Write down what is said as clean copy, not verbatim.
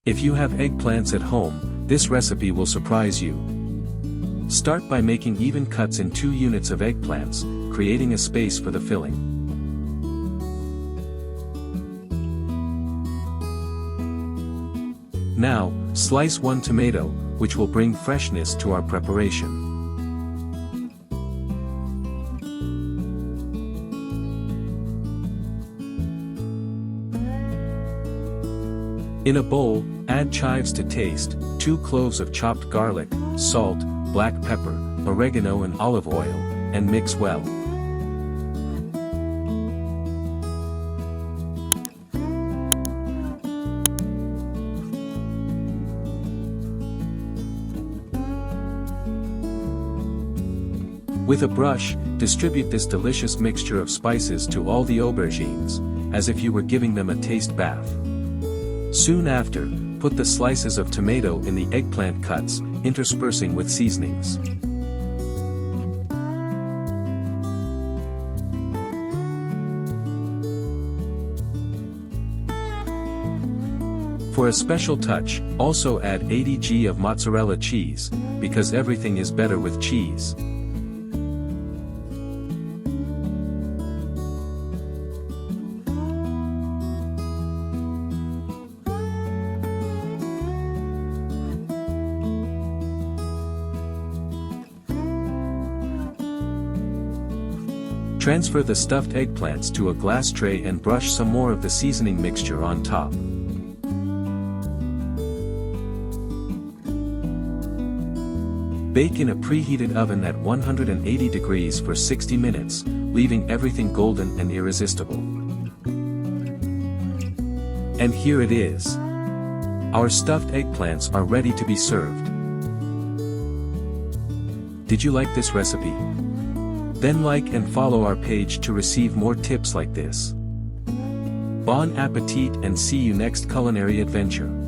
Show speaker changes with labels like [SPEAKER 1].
[SPEAKER 1] If you have eggplants at home, this recipe will surprise you. Start by making even cuts in 2 units of eggplants, creating a space for the filling. Now, slice 1 tomato, which will bring freshness to our preparation. In a bowl, add chives to taste, 2 cloves of chopped garlic, salt, black pepper, oregano and olive oil, and mix well. With a brush, distribute this delicious mixture of spices to all the aubergines, as if you were giving them a taste bath. Soon after, put the slices of tomato in the eggplant cuts, interspersing with seasonings. For a special touch, also add 80 g of mozzarella cheese, because everything is better with cheese. Transfer the stuffed eggplants to a glass tray and brush some more of the seasoning mixture on top. Bake in a preheated oven at 180 degrees for 60 minutes, leaving everything golden and irresistible. And here it is. Our stuffed eggplants are ready to be served. Did you like this recipe? Then like and follow our page to receive more tips like this. Bon appetit and see you next culinary adventure.